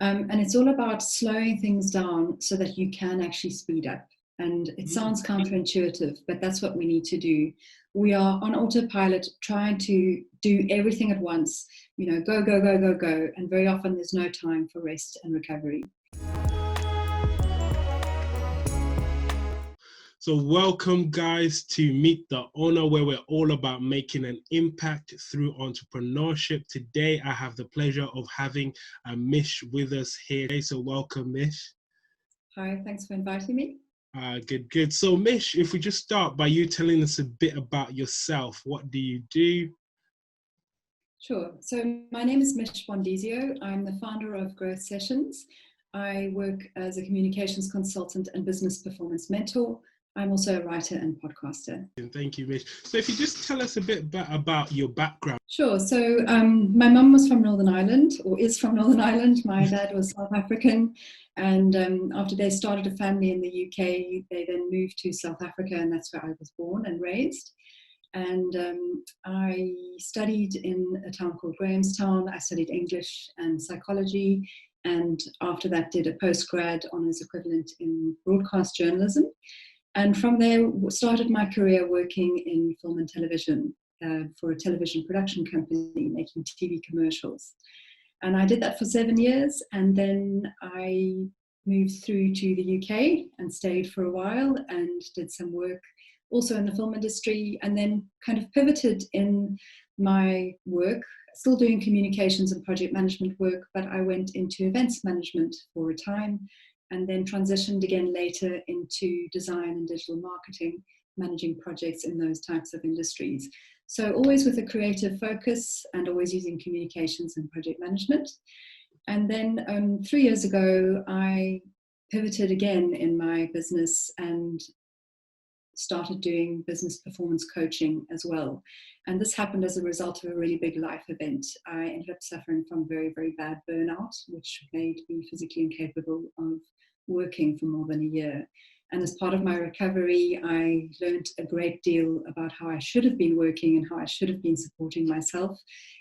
And it's all about slowing things down so that you can actually speed up. And it sounds counterintuitive, but that's what we need to do. We are on autopilot trying to do everything at once, go, go, go, go, go. And very often there's no time for rest and recovery. So welcome guys to Meet the Owner, where we're all about making an impact through entrepreneurship. Today, I have the pleasure of having Mich with us here. So welcome, Mich. Hi, thanks for inviting me. Good. So Mich, if we just start by you telling us a bit about yourself, what do you do? Sure. So my name is Mich Bondesio. I'm the founder of Growth Sessions. I work as a communications consultant and business performance mentor. I'm also a writer and podcaster. Thank you, Mich. So if you just tell us a bit about your background. Sure. So my mum was from Northern Ireland, or is from Northern Ireland. My dad was South African. And after they started a family in the UK, they then moved to South Africa, and that's where I was born and raised. And I studied in a town called Grahamstown. I studied English and psychology. And after that, did a postgrad honours equivalent in broadcast journalism. And from there, started my career working in film and television for a television production company, making TV commercials. And I did that for 7 years. And then I moved through to the UK and stayed for a while and did some work also in the film industry, and then kind of pivoted in my work, still doing communications and project management work, but I went into events management for a time, and then transitioned again later into design and digital marketing, managing projects in those types of industries. So always with a creative focus and always using communications and project management. And then 3 years ago, I pivoted again in my business and started doing business performance coaching as well. And this happened as a result of a really big life event. I ended up suffering from very, very bad burnout, which made me physically incapable of working for more than a year. And as part of my recovery, I learned a great deal about how I should have been working and how I should have been supporting myself,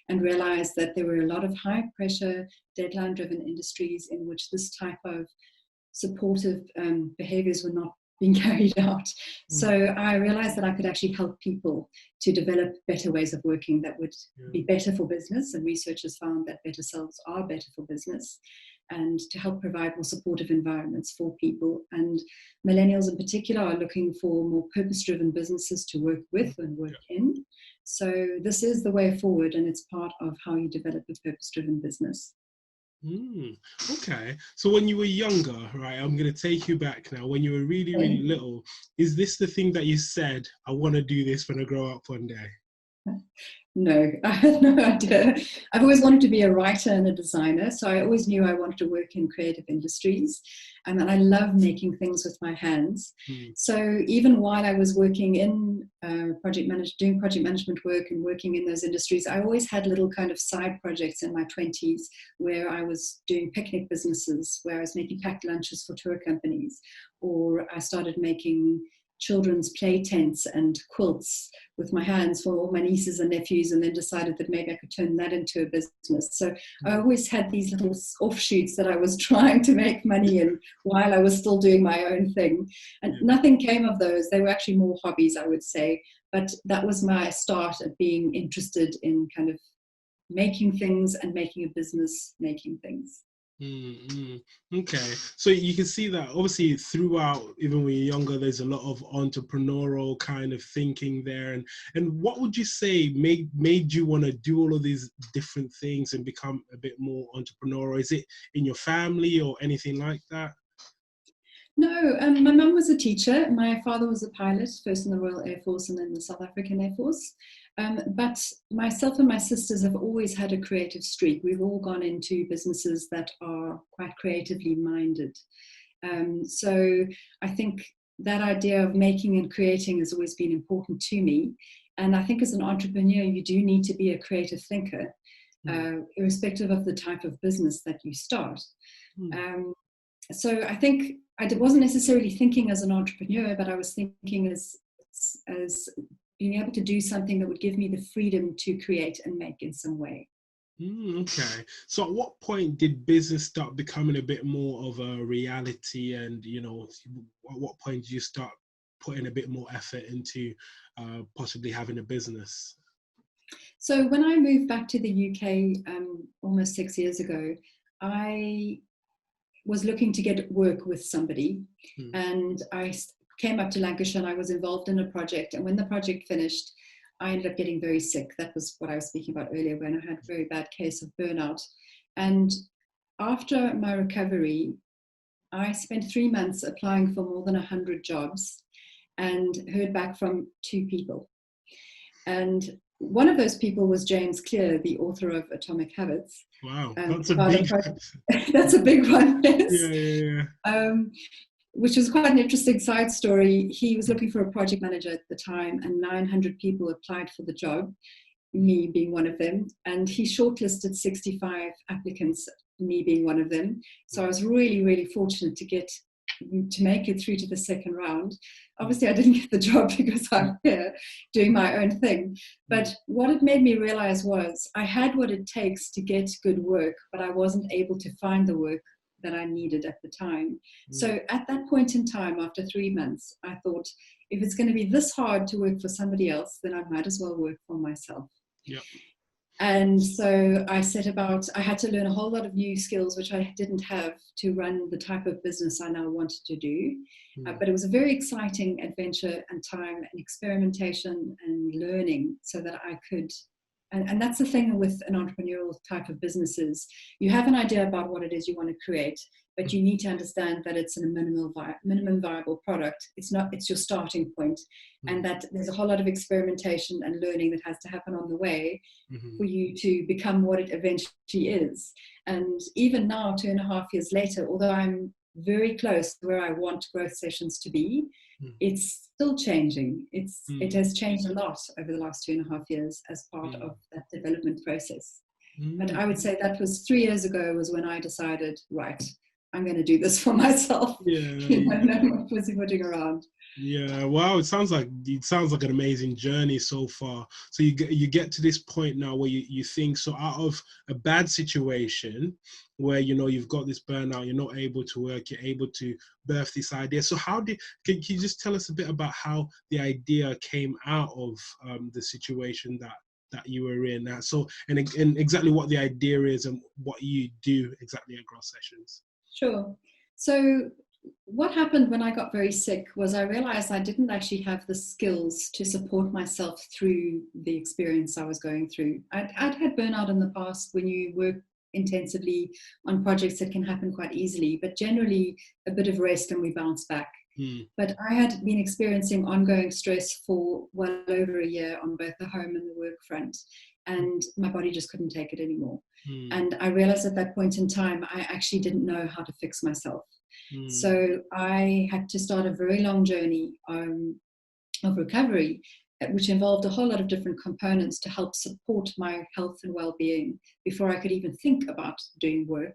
and realized that there were a lot of high pressure, deadline driven industries in which this type of supportive behaviors were not being carried out. So I realized that I could actually help people to develop better ways of working that would be better for business. And researchers found that better selves are better for business, and to help provide more supportive environments for people. And millennials in particular are looking for more purpose-driven businesses to work with and work in. So this is the way forward, and it's part of how you develop a purpose-driven business. Okay, so when you were younger, right, I'm going to take you back now, when you were really, really little, is this the thing that you said, I want to do this when I grow up one day? No, I had no idea. I've always wanted to be a writer and a designer, so I always knew I wanted to work in creative industries, and I love making things with my hands. So even while I was working in doing project management work and working in those industries, I always had little kind of side projects in my 20s where I was doing picnic businesses, where I was making packed lunches for tour companies, or I started making children's play tents and quilts with my hands for all my nieces and nephews, and then decided that maybe I could turn that into a business. So I always had these little offshoots that I was trying to make money in while I was still doing my own thing. And nothing came of those. They were actually more hobbies, I would say. But that was my start at being interested in kind of making things and making a business making things. Okay, so you can see that obviously throughout, even when you're younger, there's a lot of entrepreneurial kind of thinking there. And what would you say made you want to do all of these different things and become a bit more entrepreneurial? Is it in your family or anything like that? No, my mum was a teacher. My father was a pilot, first in the Royal Air Force and then the South African Air Force. But myself and my sisters have always had a creative streak. We've all gone into businesses that are quite creatively minded. So I think that idea of making and creating has always been important to me. And I think as an entrepreneur, you do need to be a creative thinker, irrespective of the type of business that you start. So I think I wasn't necessarily thinking as an entrepreneur, but I was thinking as being able to do something that would give me the freedom to create and make in some way. Okay. So at what point did business start becoming a bit more of a reality? And, at what point did you start putting a bit more effort into possibly having a business? So when I moved back to the UK almost 6 years ago, I was looking to get work with somebody, and I came up to Lancashire and I was involved in a project. And when the project finished, I ended up getting very sick. That was what I was speaking about earlier, when I had a very bad case of burnout. And after my recovery, I spent 3 months applying for more than 100 jobs and heard back from 2 people. And one of those people was James Clear, the author of Atomic Habits. Wow, that's a big that's a big one, yes. Yeah. Which was quite an interesting side story. He was looking for a project manager at the time, and 900 people applied for the job, me being one of them. And he shortlisted 65 applicants, me being one of them. So I was really, really fortunate to make it through to the second round. Obviously, I didn't get the job because I'm here doing my own thing. But what it made me realize was I had what it takes to get good work, but I wasn't able to find the work that I needed at the time. So at that point in time, after 3 months, I thought, if it's going to be this hard to work for somebody else, then I might as well work for myself. Yep. And so I set about, I had to learn a whole lot of new skills, which I didn't have to run the type of business I now wanted to do. But it was a very exciting adventure and time and experimentation and learning, so that I could, and that's the thing with an entrepreneurial type of businesses. You have an idea about what it is you want to create, but you need to understand that it's a minimum viable product. It's your starting point, and that there's a whole lot of experimentation and learning that has to happen on the way for you to become what it eventually is. And even now, 2.5 years later, although I'm very close to where I want growth sessions to be, it's still changing. It has changed a lot over the last 2.5 years as part of that development process. But I would say that was 3 years ago was when I decided, right, I'm going to do this for myself. No more pussyfooting around. Yeah, wow, it sounds like an amazing journey so far. So you get to this point now where you think, so out of a bad situation where you've got this burnout, you're not able to work, you're able to birth this idea. So can you just tell us a bit about how the idea came out of the situation that you were in? And exactly what the idea is and what you do exactly at Growth Sessions. Sure. So what happened when I got very sick was I realized I didn't actually have the skills to support myself through the experience I was going through. I'd had burnout in the past when you work intensively on projects that can happen quite easily, but generally a bit of rest and we bounce back. But I had been experiencing ongoing stress for well over a year on both the home and the work front, and my body just couldn't take it anymore. And I realized at that point in time, I actually didn't know how to fix myself. So I had to start a very long journey of recovery, which involved a whole lot of different components to help support my health and well-being before I could even think about doing work.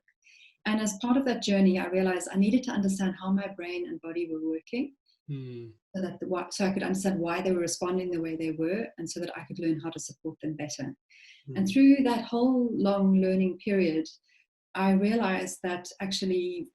And as part of that journey, I realized I needed to understand how my brain and body were working, so I could understand why they were responding the way they were, and so that I could learn how to support them better. And through that whole long learning period, I realized that actually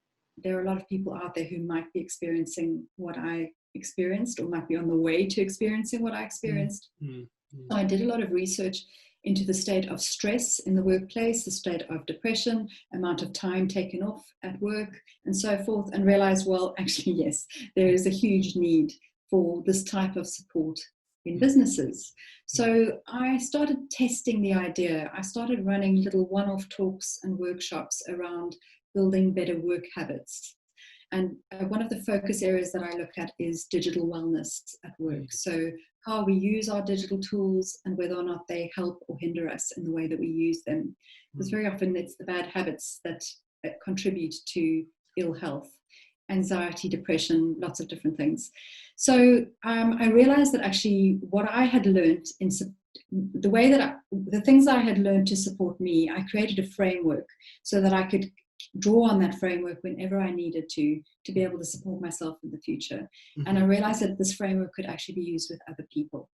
there are a lot of people out there who might be experiencing what I experienced, or might be on the way to experiencing what I experienced. So I did a lot of research into the state of stress in the workplace, the state of depression, amount of time taken off at work, and so forth, and realized, well, actually, yes, there is a huge need for this type of support in businesses. So I started testing the idea. I started running little one-off talks and workshops around building better work habits. And one of the focus areas that I look at is digital wellness at work. So how we use our digital tools and whether or not they help or hinder us in the way that we use them. Because very often it's the bad habits that contribute to ill health, anxiety, depression, lots of different things. So I realized that actually what I had learned the things I had learned to support me, I created a framework so that I could draw on that framework whenever I needed to be able to support myself in the future. And I realized that this framework could actually be used with other people.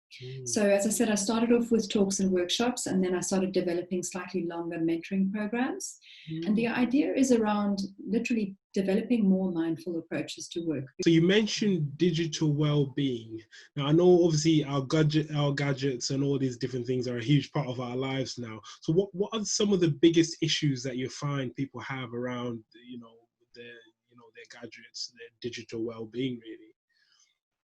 So as I said, I started off with talks and workshops, and then I started developing slightly longer mentoring programs. And the idea is around literally developing more mindful approaches to work. So you mentioned digital well-being. Now I know obviously our gadgets and all these different things are a huge part of our lives now. So what are some of the biggest issues that you find people have around, their gadgets, their digital well-being really?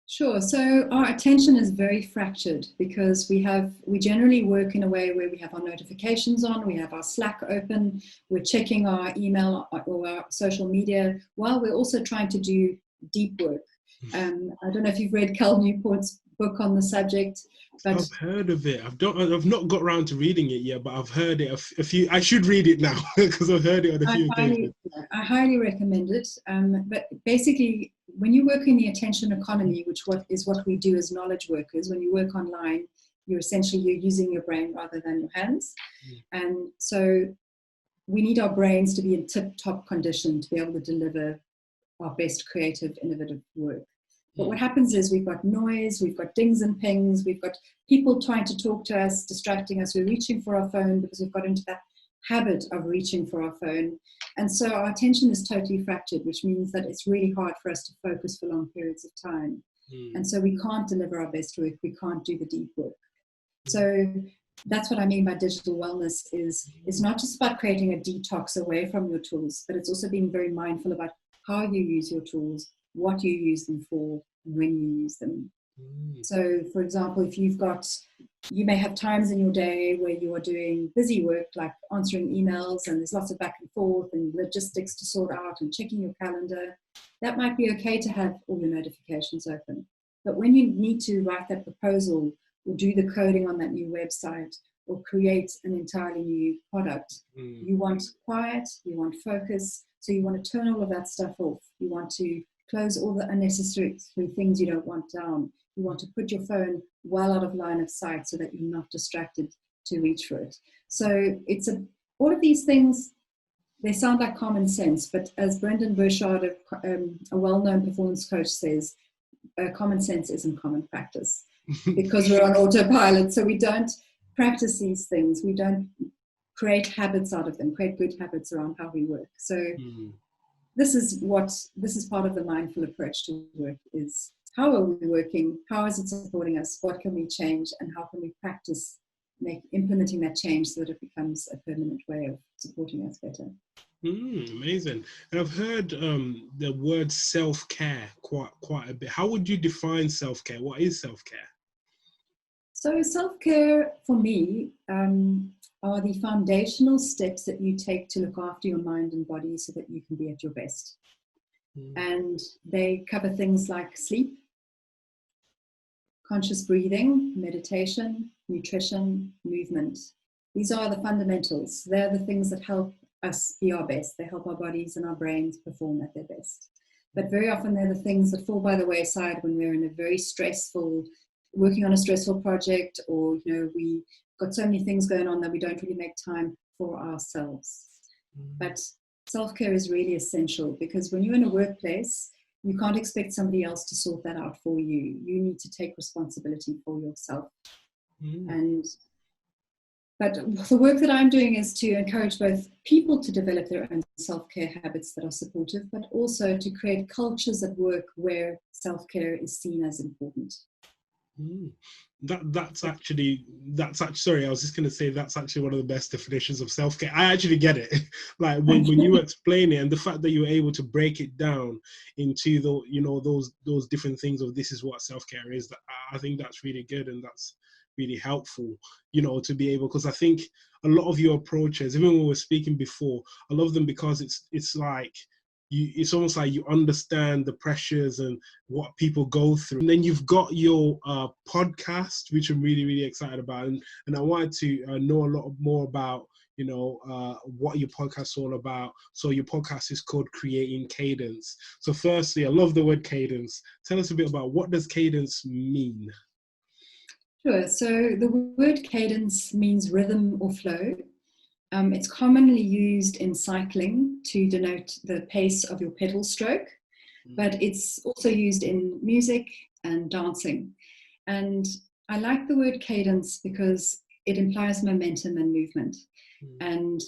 Sure. So our attention is very fractured because we generally work in a way where we have our notifications on, we have our Slack open, we're checking our email or our social media while we're also trying to do deep work. I don't know if you've read Cal Newport's book on the subject. But I've heard of it. I've not got around to reading it yet, but I've heard it a few. I should read it now because I've heard it on a few occasions. I highly recommend it. But basically, when you work in the attention economy, which is what we do as knowledge workers, when you work online, you're using your brain rather than your hands. And so we need our brains to be in tip-top condition to be able to deliver our best creative, innovative work. But what happens is we've got noise, we've got dings and pings, we've got people trying to talk to us, distracting us. We're reaching for our phone because we've got into that habit of reaching for our phone. And so our attention is totally fractured, which means that it's really hard for us to focus for long periods of time. And so we can't deliver our best work, we can't do the deep work. So that's what I mean by digital wellness is it's not just about creating a detox away from your tools, but it's also being very mindful about how you use your tools, what you use them for, when you use them. So, for example, you may have times in your day where you are doing busy work, like answering emails, and there's lots of back and forth and logistics to sort out and checking your calendar. That might be okay to have all your notifications open. But when you need to write that proposal or do the coding on that new website or create an entirely new product, you want quiet, you want focus. So you want to turn all of that stuff off. You want to close all the unnecessary things you don't want down. You want to put your phone well out of line of sight so that you're not distracted to reach for it. So all of these things, they sound like common sense, but as Brendan Burchard, a well-known performance coach, says, common sense isn't common practice because we're on autopilot. So we don't practice these things. We don't create habits out of them, create good habits around how we work. So this is part of the mindful approach to work is how are we working? How is it supporting us? What can we change? And how can we practice implementing that change so that it becomes a permanent way of supporting us better? Amazing. And I've heard the word self-care quite a bit. How would you define self-care? What is self-care? So self-care for me are the foundational steps that you take to look after your mind and body so that you can be at your best. And they cover things like sleep, conscious breathing, meditation, nutrition, movement. These are the fundamentals. They're the things that help us be our best. They help our bodies and our brains perform at their best. But very often they're the things that fall by the wayside when we're in a very working on a stressful project, or we got so many things going on that we don't really make time for ourselves. But self-care is really essential because when you're in a workplace, you can't expect somebody else to sort that out for you. You need to take responsibility for yourself. But the work that I'm doing is to encourage both people to develop their own self-care habits that are supportive, but also to create cultures at work where self-care is seen as important. That's actually sorry, I was just going to say that's actually one of the best definitions of self-care. I actually get it. Like when you explain it, and the fact that you were able to break it down into those different things of this is what self-care is, that I think that's really good, and that's really helpful, to be able, because I think a lot of your approaches, even when we were speaking before, I love them because it's like it's almost like you understand the pressures and what people go through. And then you've got your podcast, which I'm really, really excited about. And I wanted to know a lot more about, what your podcast is all about. So your podcast is called Creating Cadence. So firstly, I love the word cadence. Tell us a bit about what does cadence mean? Sure. So the word cadence means rhythm or flow. It's commonly used in cycling to denote the pace of your pedal stroke, but it's also used in music and dancing. And I like the word cadence because it implies momentum and movement. And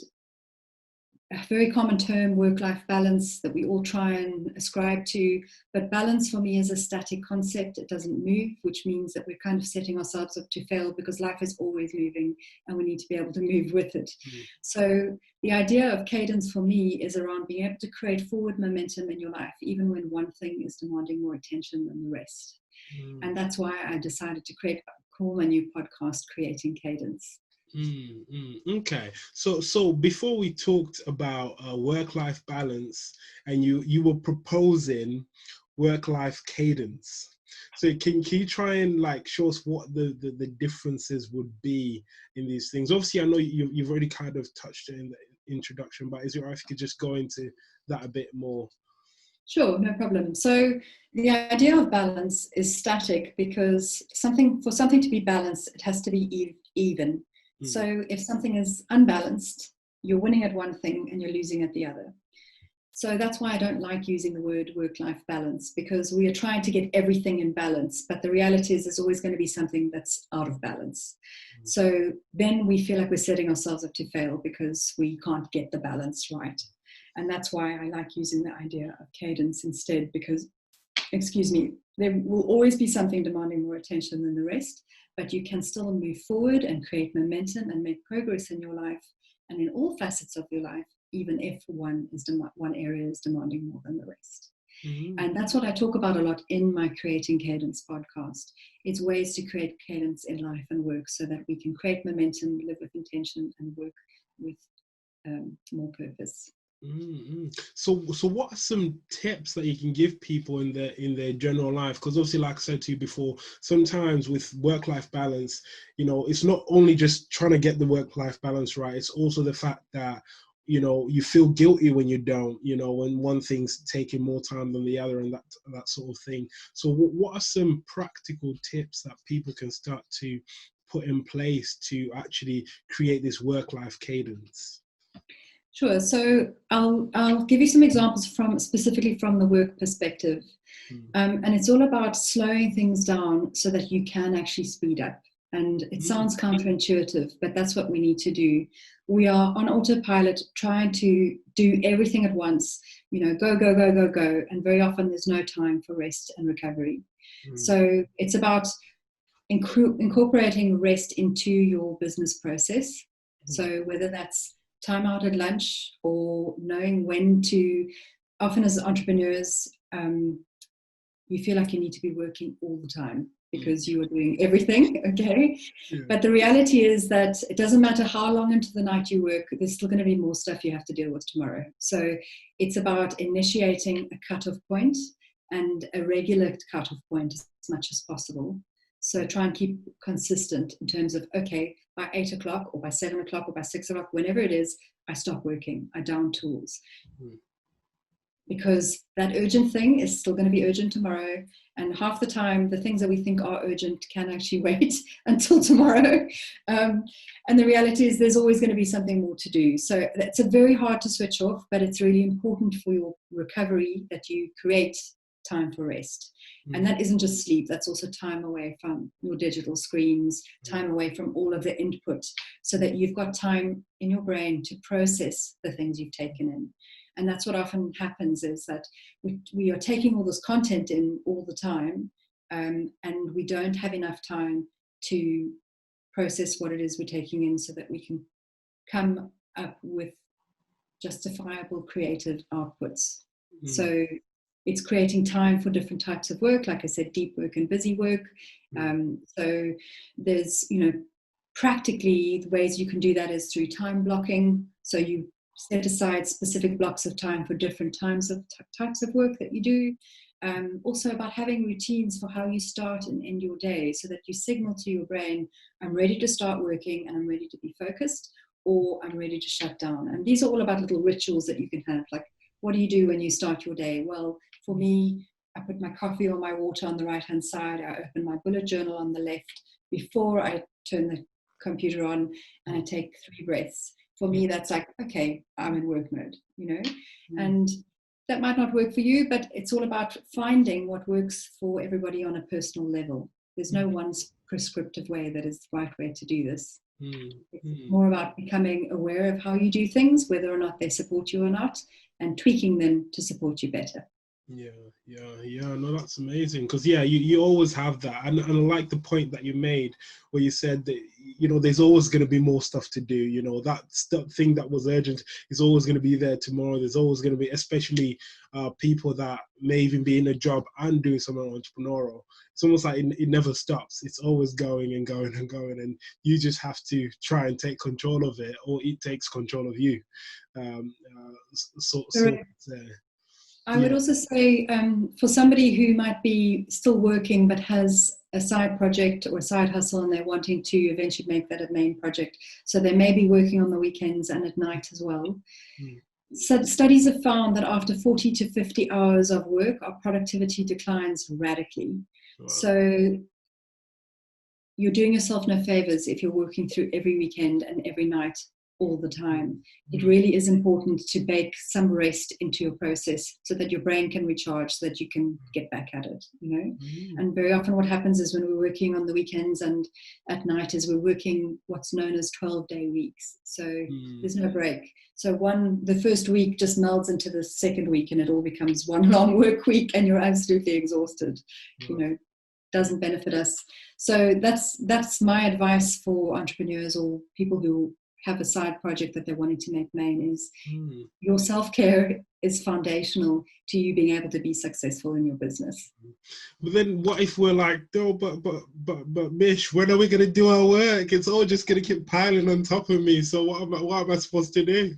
a very common term, work-life balance, that we all try and ascribe to. But balance for me is a static concept. It doesn't move, which means that we're kind of setting ourselves up to fail because life is always moving and we need to be able to move with it. So the idea of cadence for me is around being able to create forward momentum in your life, even when one thing is demanding more attention than the rest. And that's why I decided to call my new podcast Creating Cadence. Okay, so before we talked about work-life balance, and you were proposing work-life cadence. So can you try and like show us what the differences would be in these things? Obviously, I know you've already kind of touched it in the introduction, but is it all right if you could just go into that a bit more? Sure, no problem. So the idea of balance is static because for something to be balanced, it has to be even. So if something is unbalanced, you're winning at one thing and you're losing at the other. So that's why I don't like using the word work-life balance, because we are trying to get everything in balance, but the reality is there's always going to be something that's out of balance. So then we feel like we're setting ourselves up to fail because we can't get the balance right. And that's why I like using the idea of cadence instead, because, there will always be something demanding more attention than the rest, but you can still move forward and create momentum and make progress in your life and in all facets of your life, even if one area is demanding more than the rest. And that's what I talk about a lot in my Creating Cadence podcast. It's ways to create cadence in life and work so that we can create momentum, live with intention, and work with more purpose. So what are some tips that you can give people in their general life? Because obviously, like I said to you before, sometimes with work-life balance, it's not only just trying to get the work-life balance right, it's also the fact that you feel guilty when you don't, when one thing's taking more time than the other, and that sort of thing. So what are some practical tips that people can start to put in place to actually create this work-life cadence? Sure. So I'll give you some examples specifically from the work perspective. And it's all about slowing things down so that you can actually speed up. And it sounds counterintuitive, but that's what we need to do. We are on autopilot trying to do everything at once, go, go, go, go, go. And very often there's no time for rest and recovery. So it's about incorporating rest into your business process. So whether that's time out at lunch or knowing when to, often as entrepreneurs, you feel like you need to be working all the time because you are doing everything, okay? But the reality is that it doesn't matter how long into the night you work, there's still going to be more stuff you have to deal with tomorrow. So it's about initiating a cutoff point and a regular cutoff point as much as possible. So try and keep consistent in terms of, okay, by 8 o'clock or by 7 o'clock or by 6 o'clock, whenever it is, I stop working, I down tools. Because that urgent thing is still going to be urgent tomorrow. And half the time, the things that we think are urgent can actually wait until tomorrow. And the reality is there's always going to be something more to do. So it's very hard to switch off, but it's really important for your recovery that you create time for rest. And that isn't just sleep, that's also time away from your digital screens, time away from all of the input, so that you've got time in your brain to process the things you've taken in. And that's what often happens, is that we are taking all this content in all the time, and we don't have enough time to process what it is we're taking in so that we can come up with justifiable creative outputs. So it's creating time for different types of work, like I said, deep work and busy work. So there's, practically the ways you can do that is through time blocking. So you set aside specific blocks of time for different types of work that you do. Also about having routines for how you start and end your day, so that you signal to your brain, I'm ready to start working and I'm ready to be focused, or I'm ready to shut down. And these are all about little rituals that you can have, like, what do you do when you start your day? Well, for me, I put my coffee or my water on the right-hand side. I open my bullet journal on the left before I turn the computer on, and I take 3 breaths. For me, that's like, okay, I'm in work mode, and that might not work for you, but it's all about finding what works for everybody on a personal level. There's no one prescriptive way that is the right way to do this. Mm. It's more about becoming aware of how you do things, whether or not they support you or not, and tweaking them to support you better. Yeah. No, that's amazing. Because you always have that, and I like the point that you made where you said that there's always going to be more stuff to do. That thing that was urgent is always going to be there tomorrow. There's always going to be, especially people that may even be in a job and doing something entrepreneurial. It's almost like it never stops. It's always going and going and going, and you just have to try and take control of it, or it takes control of you. I would also say for somebody who might be still working but has a side project or a side hustle, and they're wanting to eventually make that a main project, so they may be working on the weekends and at night as well. So studies have found that after 40 to 50 hours of work, our productivity declines radically. Wow. So you're doing yourself no favors if you're working through every weekend and every night all the time. It really is important to bake some rest into your process so that your brain can recharge, so that you can get back at it, And very often what happens is when we're working on the weekends and at night is we're working what's known as 12-day weeks. So there's no break. So the first week just melds into the second week, and it all becomes one long work week, and you're absolutely exhausted. Doesn't benefit us. So that's my advice for entrepreneurs or people who have a side project that they're wanting to make main is your self-care is foundational to you being able to be successful in your business. But then what if we're like, no, but Mich, when are we going to do our work? It's all just going to keep piling on top of me. So what am I supposed to do?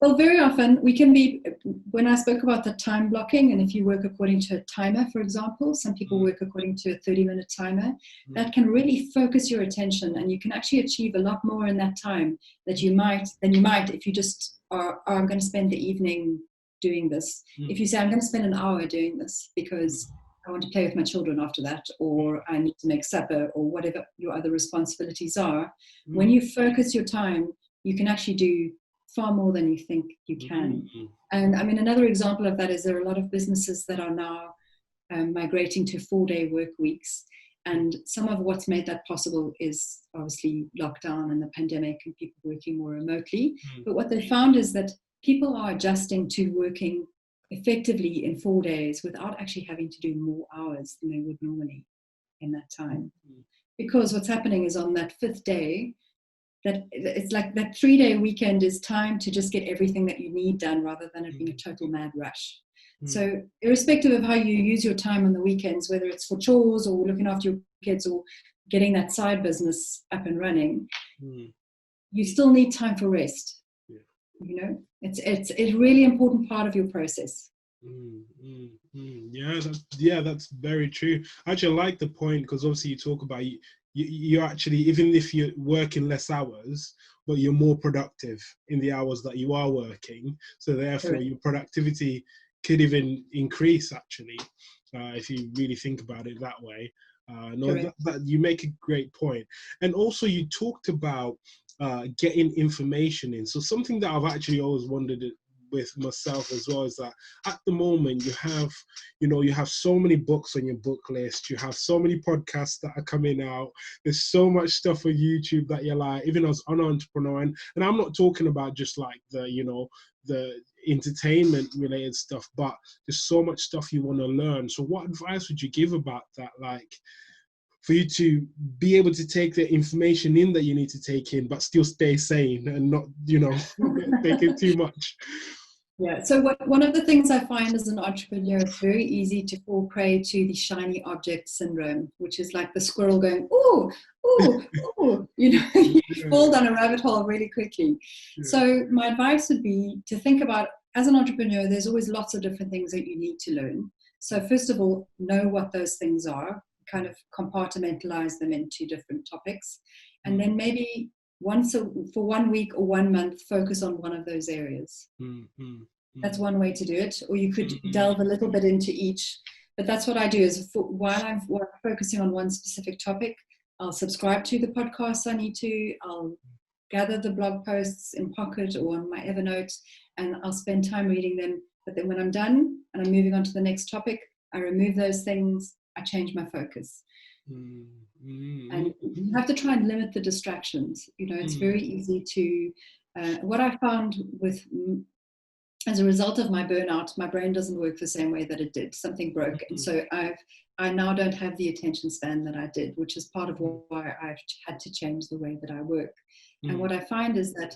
Well, very often we can be, when I spoke about the time blocking, and if you work according to a timer, for example, some people work according to a 30-minute timer, that can really focus your attention, and you can actually achieve a lot more in that time than you might if you just are I'm going to spend the evening doing this. If you say, I'm going to spend an hour doing this because I want to play with my children after that, or I need to make supper, or whatever your other responsibilities are, when you focus your time, you can actually do far more than you think you can. And I mean, another example of that is there are a lot of businesses that are now migrating to 4-day work weeks. And some of what's made that possible is obviously lockdown and the pandemic and people working more remotely. But what they found is that people are adjusting to working effectively in 4 days without actually having to do more hours than they would normally in that time. Because what's happening is on that 5th day, that it's like that 3-day weekend is time to just get everything that you need done rather than it being a total mad rush. So irrespective of how you use your time on the weekends, whether it's for chores or looking after your kids or getting that side business up and running, you still need time for rest. It's a really important part of your process. Yeah, that's very true. Actually, I like the point, because obviously you talk about you actually, even if you're working less hours, but you're more productive in the hours that you are working. So therefore, your productivity could even increase, actually, if you really think about it that way. That you make a great point. And also you talked about getting information in. So something that I've actually always wondered with myself as well is that at the moment you have so many books on your book list, you have so many podcasts that are coming out, there's so much stuff on YouTube that you're like, even as an entrepreneur, and I'm not talking about just like the entertainment related stuff, but there's so much stuff you want to learn. So what advice would you give about that, like for you to be able to take the information in that you need to take in, but still stay sane and not, take it too much? Yeah, so one of the things I find as an entrepreneur, it's very easy to fall prey to the shiny object syndrome, which is like the squirrel going, ooh, ooh, ooh, you fall down a rabbit hole really quickly. Yeah. So my advice would be to think about, as an entrepreneur, there's always lots of different things that you need to learn. So first of all, know what those things are, kind of compartmentalize them into different topics, and then maybe for 1 week or 1 month, focus on one of those areas. That's one way to do it. Or you could delve a little bit into each. But that's what I do is while I'm focusing on one specific topic, I'll subscribe to the podcasts I need to. I'll gather the blog posts in Pocket or on my Evernote, and I'll spend time reading them. But then when I'm done and I'm moving on to the next topic, I remove those things I change my focus. Mm-hmm. And you have to try and limit the distractions. You know, it's very easy to, what I found with, as a result of my burnout, my brain doesn't work the same way that it did. Something broke. And so I now don't have the attention span that I did, which is part of why I've had to change the way that I work. And what I find is that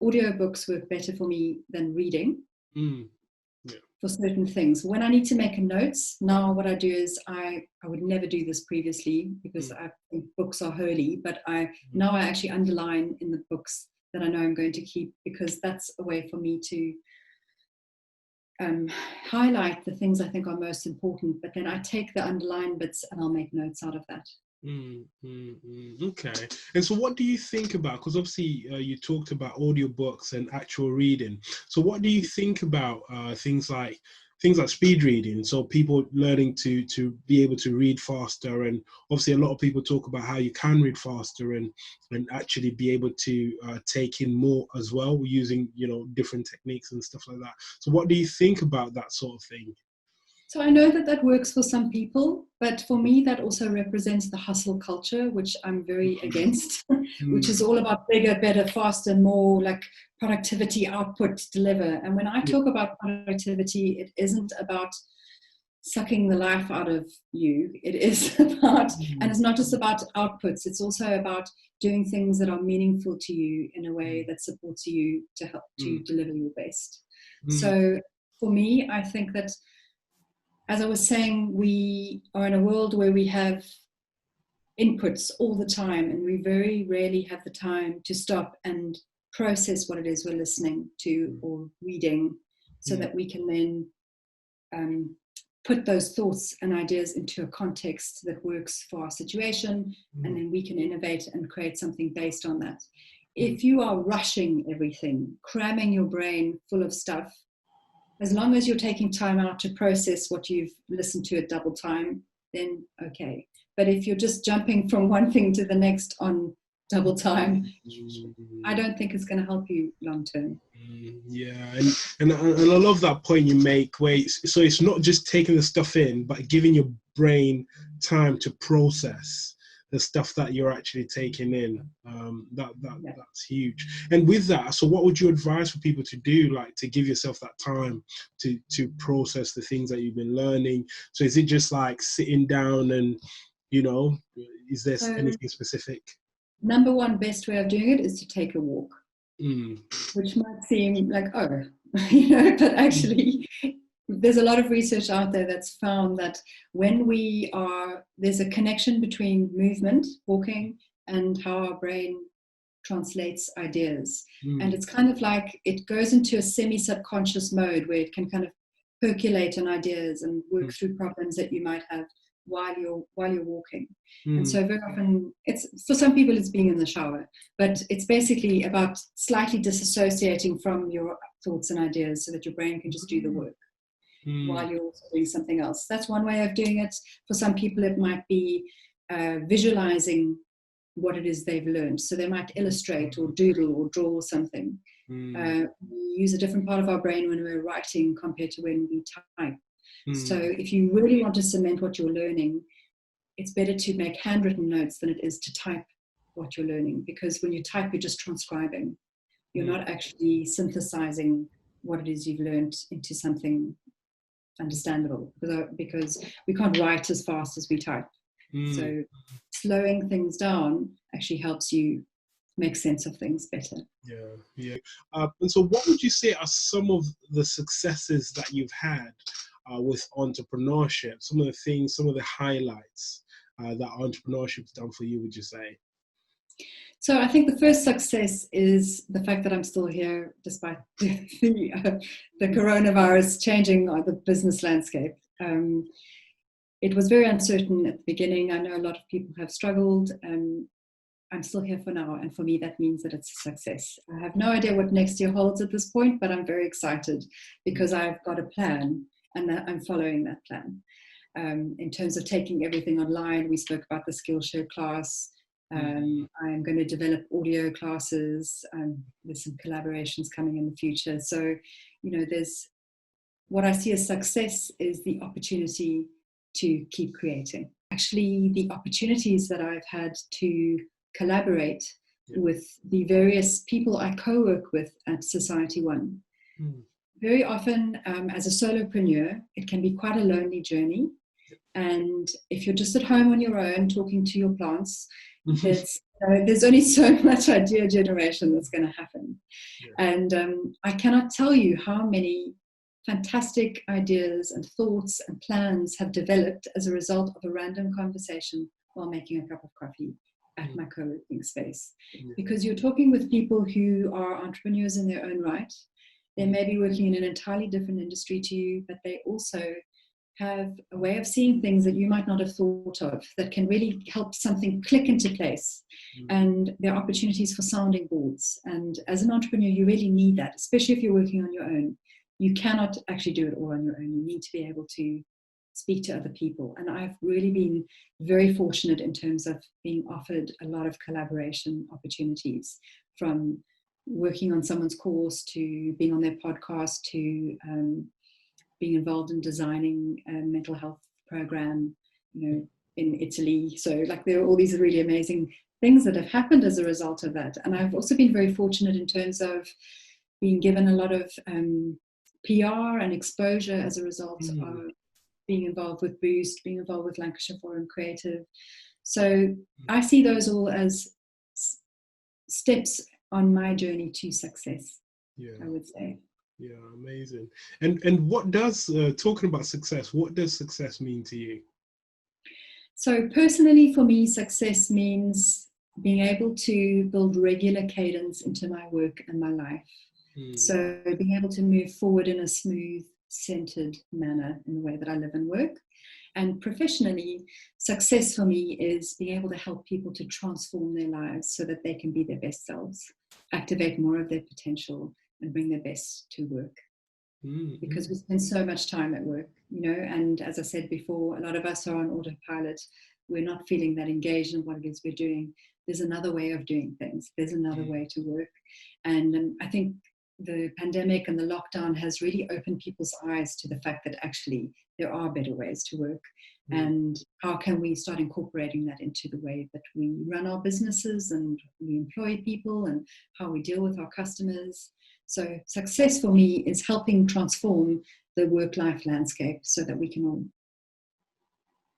audiobooks work better for me than reading. For certain things. When I need to make notes, now what I do is I would never do this previously because I think books are holy, but now I actually underline in the books that I know I'm going to keep, because that's a way for me to highlight the things I think are most important, but then I take the underlined bits and I'll make notes out of that. Okay. And so what do you think about, because obviously you talked about audiobooks and actual reading, so what do you think about things like speed reading, so people learning to be able to read faster? And obviously a lot of people talk about how you can read faster and actually be able to take in more as well, using, you know, different techniques and stuff like that. So what do you think about that sort of thing? So I know that that works for some people, but for me, that also represents the hustle culture, which I'm very against, which is all about bigger, better, faster, more like productivity, output, deliver. And when I talk about productivity, it isn't about sucking the life out of you. It is about, and it's not just about outputs, it's also about doing things that are meaningful to you in a way that supports you to help to deliver your best. So for me, I think that, as I was saying, we are in a world where we have inputs all the time, and we very rarely have the time to stop and process what it is we're listening to or reading, so that we can then put those thoughts and ideas into a context that works for our situation, and then we can innovate and create something based on that. If you are rushing everything, cramming your brain full of stuff, as long as you're taking time out to process what you've listened to at double time, then okay. But if you're just jumping from one thing to the next on double time, I don't think it's going to help you long term. Yeah, and I love that point you make, where so it's not just taking the stuff in, but giving your brain time to process the stuff that you're actually taking in. That's huge. And with that, so what would you advise for people to do, like to give yourself that time to process the things that you've been learning? So is it just like sitting down and, you know, is there anything specific? Number one best way of doing it is to take a walk, which might seem like, oh, you know, but actually there's a lot of research out there that's found that when there's a connection between movement, walking, and how our brain translates ideas. And it's kind of like it goes into a semi-subconscious mode where it can kind of percolate on ideas and work through problems that you might have while you're walking. And so very often, it's for some people it's being in the shower, but it's basically about slightly disassociating from your thoughts and ideas so that your brain can just do the work while you're also doing something else. That's one way of doing it. For some people it might be visualizing what it is they've learned, so they might illustrate or doodle or draw something. We use a different part of our brain when we're writing compared to when we type. So if you really want to cement what you're learning, it's better to make handwritten notes than it is to type what you're learning, because when you type, you're just transcribing. You're not actually synthesizing what it is you've learned into something understandable, because we can't write as fast as we type. So slowing things down actually helps you make sense of things better. And so what would you say are some of the successes that you've had with entrepreneurship? Some of the things, some of the highlights that entrepreneurship's done for you, would you say? So I think the first success is the fact that I'm still here despite the coronavirus changing the business landscape. It was very uncertain at the beginning. I know a lot of people have struggled. I'm still here for now, and for me that means that it's a success. I have no idea what next year holds at this point, but I'm very excited because I've got a plan and I'm following that plan. In terms of taking everything online, we spoke about the Skillshare class. I'm going to develop audio classes. There's some collaborations coming in the future. So, you know, what I see as success is the opportunity to keep creating. Actually, the opportunities that I've had to collaborate with the various people I co-work with at Society One. Very often, as a solopreneur, it can be quite a lonely journey. And if you're just at home on your own talking to your plants, there's only so much idea generation that's going to happen. And I cannot tell you how many fantastic ideas and thoughts and plans have developed as a result of a random conversation while making a cup of coffee at my co-working space. Because you're talking with people who are entrepreneurs in their own right. They may be working in an entirely different industry to you, but they also have a way of seeing things that you might not have thought of that can really help something click into place. And there are opportunities for sounding boards. And as an entrepreneur, you really need that, especially if you're working on your own. You cannot actually do it all on your own. You need to be able to speak to other people. And I've really been very fortunate in terms of being offered a lot of collaboration opportunities, from working on someone's course to being on their podcast to being involved in designing a mental health program, in Italy. So there are all these really amazing things that have happened as a result of that. And I've also been very fortunate in terms of being given a lot of PR and exposure as a result of being involved with Boost, being involved with Lancashire Forum Creative. So I see those all as steps on my journey to success, I would say. Yeah, amazing. And what does, talking about success, what does success mean to you? So personally, for me, success means being able to build regular cadence into my work and my life. So being able to move forward in a smooth, centered manner in the way that I live and work. And professionally, success for me is being able to help people to transform their lives so that they can be their best selves, activate more of their potential, and bring their best to work. Because we spend so much time at work, and as I said before, a lot of us are on autopilot. We're not feeling that engaged in what it is we're doing. There's another way of doing things. There's another way to work. And I think the pandemic and the lockdown has really opened people's eyes to the fact that actually there are better ways to work. And how can we start incorporating that into the way that we run our businesses and we employ people and how we deal with our customers. So success for me is helping transform the work-life landscape so that we can all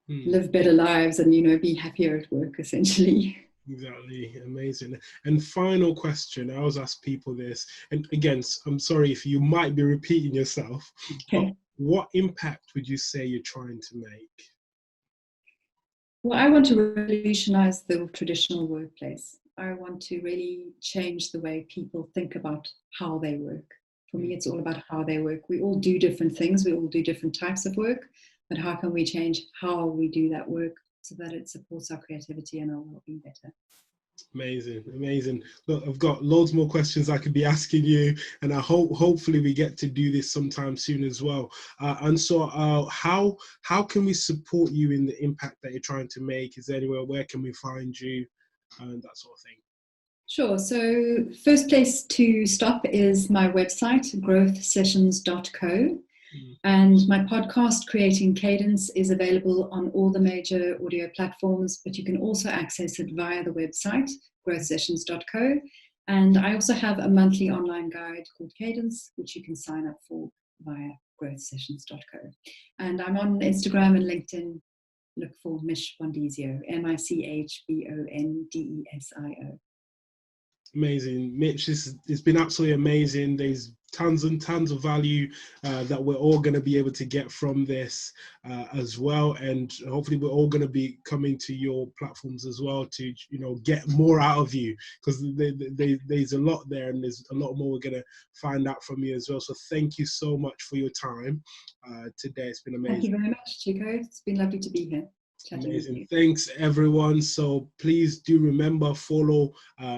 live better lives and, be happier at work, essentially. Exactly. Amazing. And final question, I always ask people this, and again, I'm sorry if you might be repeating yourself, but what impact would you say you're trying to make? Well, I want to revolutionize the traditional workplace. I want to really change the way people think about how they work. For me, it's all about how they work. We all do different things. We all do different types of work, but how can we change how we do that work so that it supports our creativity and our well-being better? Amazing, amazing. Look, I've got loads more questions I could be asking you, and I hopefully we get to do this sometime soon as well. And so how can we support you in the impact that you're trying to make? Is there anywhere, where can we find you, and that sort of thing? Sure. So first place to stop is my website, growthsessions.co. And my podcast, Creating Cadence, is available on all the major audio platforms, but you can also access it via the website, growthsessions.co. And I also have a monthly online guide called Cadence, which you can sign up for via growthsessions.co. And I'm on Instagram and LinkedIn. Look for Mich Bondesio, MICHBONDESIO. Amazing, Mitch. It's been absolutely amazing. There's tons and tons of value that we're all going to be able to get from this as well, and hopefully we're all going to be coming to your platforms as well to get more out of you, because there's a lot there, and there's a lot more we're going to find out from you as well. So thank you so much for your time today. It's been amazing. Thank you very much, Chiko. It's been lovely to be here. Amazing. Thanks, everyone. So please do remember, follow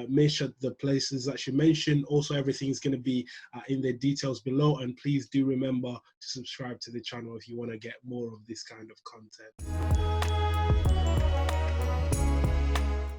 Mich at the places that she mentioned. Also, everything is going to be in the details below. And please do remember to subscribe to the channel if you want to get more of this kind of content.